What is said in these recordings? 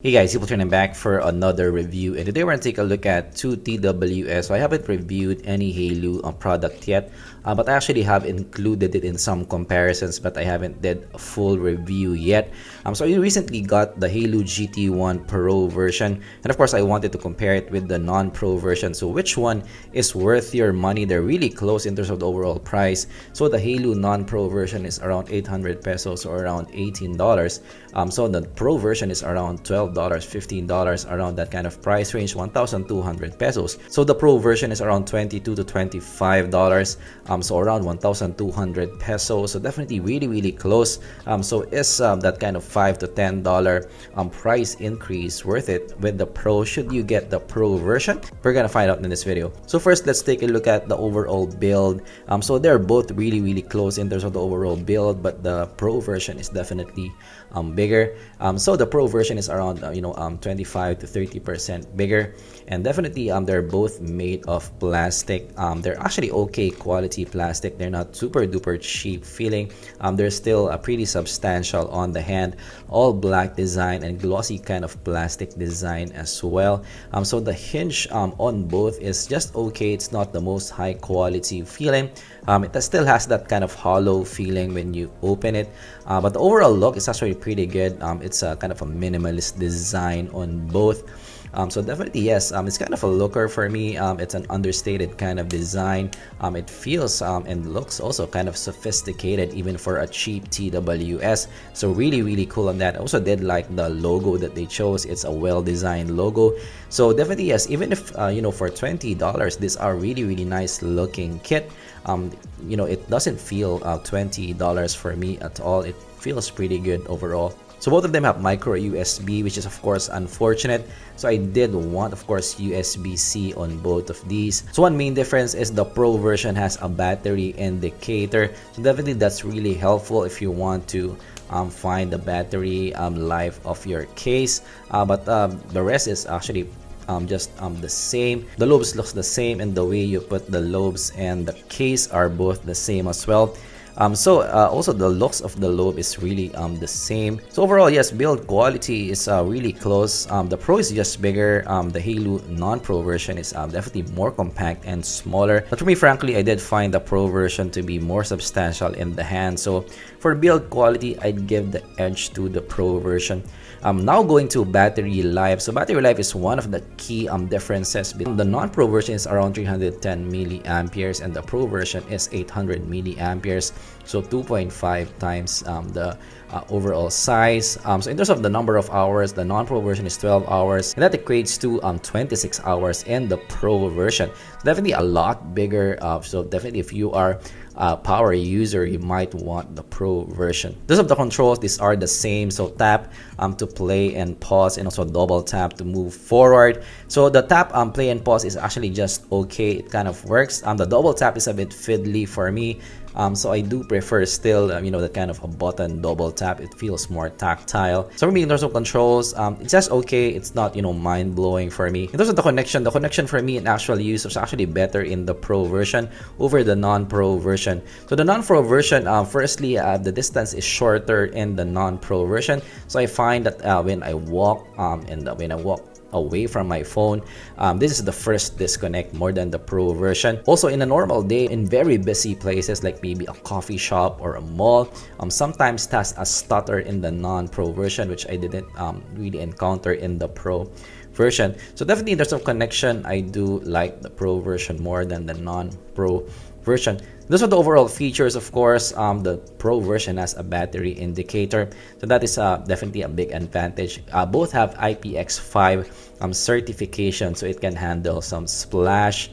Hey guys, zpolt here, and I'm back for another review, and today we're going to take a look at two TWS. So I haven't reviewed any Haylou product yet, but I actually have included it in some comparisons, but I haven't did a full review yet. So I recently got the Haylou GT1 Pro version, and of course I wanted to compare it with the non-Pro version. So which one is worth your money? They're really close in terms of the overall price. So the Haylou non-Pro version is around 800 pesos or around $18. So the Pro version is around $12, $15, around that kind of price range, 1,200 pesos. So the Pro version is around $22 to $25, so around 1,200 pesos. So definitely really close. So is that kind of $5 to $10 price increase worth it with the Pro? Should you get the Pro version? We're gonna find out in this video. So first, let's take a look at the overall build. So they're both really close in terms of the overall build, but the Pro version is definitely bigger. So the Pro version is around 25 to 30% bigger, and definitely they're both made of plastic. They're actually okay quality plastic. They're not super duper cheap feeling. They're still pretty substantial on the hand. All black design and glossy kind of plastic design as well. So the hinge on both is just okay. It's not the most high quality feeling. It still has that kind of hollow feeling when you open it, but the overall look is actually pretty good. It's a kind of a minimalist design on both. So definitely yes, it's kind of a looker for me. It's an understated kind of design. It feels and looks also kind of sophisticated even for a cheap TWS. So really cool on that. I also did like the logo that they chose. It's a well-designed logo. So definitely yes, even if for $20, these are really nice looking kit. It doesn't feel $20 for me at all. It feels pretty good overall. So both of them have micro USB, which is of course unfortunate. So I did want, of course, USB-C on both of these. So one main difference is the Pro version has a battery indicator. So definitely that's really helpful if you want to find the battery life of your case. But the rest is actually just the same. The lobes looks the same, and the way you put the lobes and the case are both the same as well. Also the looks of the lobe is really the same. So overall, yes, build quality is really close. The Pro is just bigger. The Haylou non-Pro version is definitely more compact and smaller. But for me, frankly, I did find the Pro version to be more substantial in the hand. So for build quality, I'd give the edge to the Pro version. Now going to battery life. So battery life is one of the key differences. The non-Pro version is around 310 milliamperes and the Pro version is 800 milliamperes. So 2.5 times the overall size. So in terms of the number of hours, the non-Pro version is 12 hours, and that equates to 26 hours in the Pro version. So definitely a lot bigger. So definitely if you are a power user, you might want the Pro version. In terms of the controls, these are the same. So tap to play and pause, and also double tap to move forward. So the tap play and pause is actually just okay. It kind of works. The double tap is a bit fiddly for me. So I do prefer still, that kind of a button double tap. It feels more tactile. So for me, in terms of controls, it's just okay. It's not, mind-blowing for me. In terms of the connection for me in actual use was actually better in the Pro version over the non-Pro version. So the non-Pro version, firstly, the distance is shorter in the non-Pro version. So I find that when I walk when I walk away from my phone, this is the first disconnect more than the Pro version. Also, in a normal day, in very busy places like maybe a coffee shop or a mall, sometimes it has a stutter in the non-Pro version, which I didn't really encounter in the Pro version. So definitely in terms of connection, I do like the Pro version more than the non-Pro version. Those are the overall features. Of course, the Pro version has a battery indicator, so that is definitely a big advantage. Both have IPX5 certification, so it can handle some splash,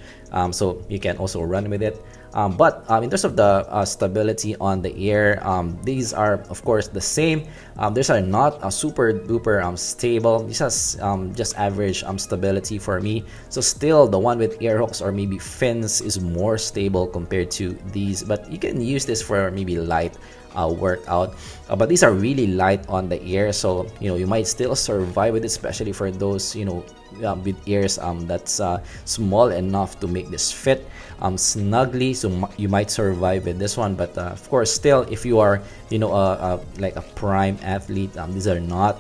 so you can also run with it. But in terms of the stability on the air, these are of course the same. These are not super duper stable. This has just average stability for me. So still the one with air hooks or maybe fins is more stable compared to these, but you can use this for maybe light workout. But these are really light on the air, so you might still survive with it, especially for those with ears that's small enough to make this fit snugly. So you might survive with this one, but of course still if you are like a prime athlete, these are not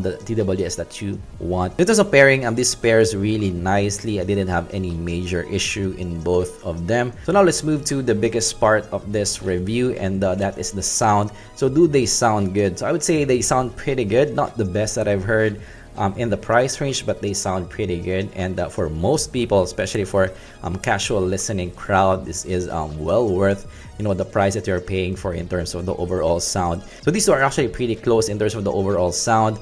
the TWS that you want. In terms of pairing, this pairs really nicely. I didn't have any major issue in both of them. So now let's move to the biggest part of this review, and that is the sound. So do they sound good? So I would say they sound pretty good. Not the best that I've heard in the price range, but they sound pretty good. And for most people, especially for casual listening crowd, this is well worth the price that you're paying for in terms of the overall sound. So these two are actually pretty close in terms of the overall sound.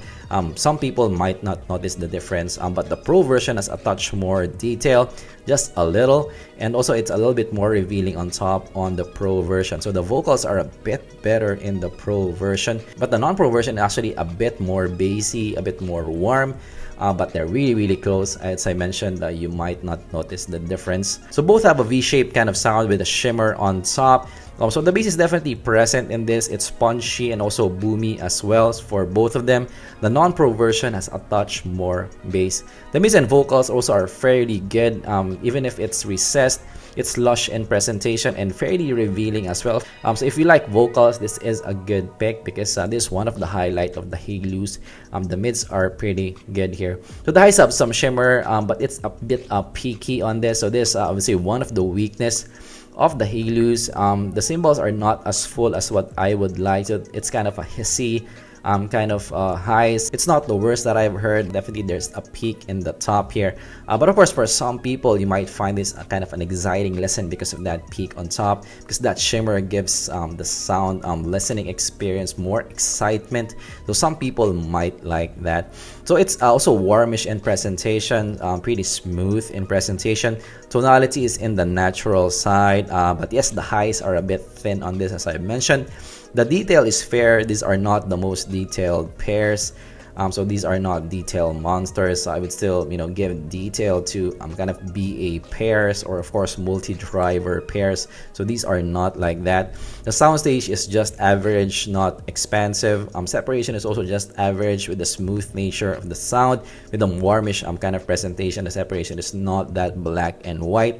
Some people might not notice the difference, but the Pro version has a touch more detail, just a little, and also it's a little bit more revealing on top on the Pro version. So the vocals are a bit better in the Pro version, but the non-Pro version is actually a bit more bassy, a bit more warm. But they're really close. As I mentioned, you might not notice the difference. So both have a V-shaped kind of sound with a shimmer on top. So the bass is definitely present in this. It's punchy and also boomy as well for both of them. The non-Pro version has a touch more bass. The mids and vocals also are fairly good, even if it's recessed. It's lush in presentation and fairly revealing as well. So if you like vocals, this is a good pick because this is one of the highlight of the Hayloos. The mids are pretty good here. So the highs have some shimmer, but it's a bit peaky on this. So this obviously one of the weakness of the Hayloos. The cymbals are not as full as what I would like. So it's kind of a hissy kind of highs. It's not the worst that I've heard. Definitely there's a peak in the top here, but of course for some people you might find this kind of an exciting listen because of that peak on top, because that shimmer gives the sound listening experience more excitement. So some people might like that. So it's also warmish in presentation, pretty smooth in presentation. Tonality is in the natural side, but yes, the highs are a bit thin on this, as I mentioned. The detail is fair. These are not the most detailed pairs. So these are not detail monsters. So I would still, give detail to kind of BA pairs, or of course multi-driver pairs. So these are not like that. The soundstage is just average, not expansive. Separation is also just average with the smooth nature of the sound, with the warmish kind of presentation. The separation is not that black and white.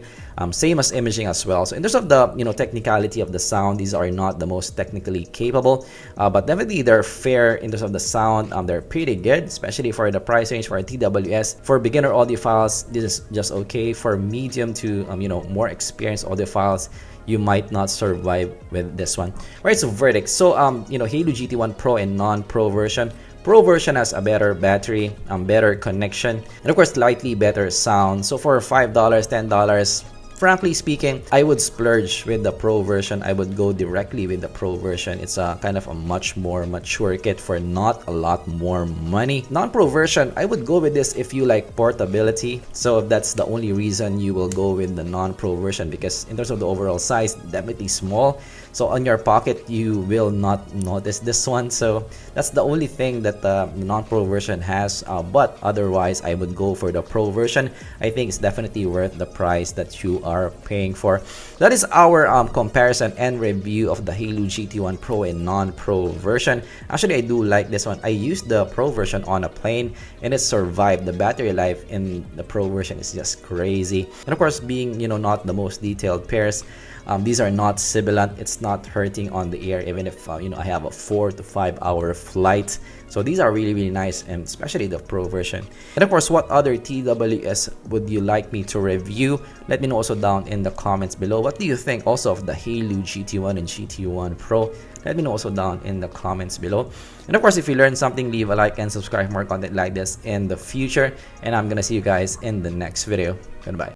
Same as imaging as well. So in terms of the technicality of the sound, these are not the most technically capable, but definitely they're fair in terms of the sound. They're pretty good, especially for the price range for a TWS. For beginner audiophiles, this is just okay. For medium to more experienced audiophiles, you might not survive with this one. Right, so verdict. So Haylou GT1 Pro and non-Pro version. Pro version has a better battery, better connection, and of course slightly better sound. So for $5, $10, frankly speaking, I would splurge with the Pro version. I would go directly with the Pro version. It's a kind of a much more mature kit for not a lot more money. Non-Pro version, I would go with this if you like portability. So that's the only reason you will go with the non-Pro version, because in terms of the overall size, definitely small. So on your pocket, you will not notice this one. So that's the only thing that the non-Pro version has. But otherwise, I would go for the Pro version. I think it's definitely worth the price that you are paying for. That is our comparison and review of the Haylou GT1 Pro and non-Pro version. Actually, I do like this one. I used the Pro version on a plane and it survived. The battery life in the Pro version is just crazy. And of course, being not the most detailed pairs, these are not sibilant. It's not hurting on the ear, even if I have a 4 to 5 hour flight. So these are really nice, and especially the Pro version. And of course, what other TWS would you like me to review? Let me know also down in the comments below. What do you think also of the Haylou GT1 and GT1 Pro? Let me know also down in the comments below. And of course, if you learned something, leave a like and subscribe for more content like this in the future. And I'm gonna see you guys in the next video. Goodbye.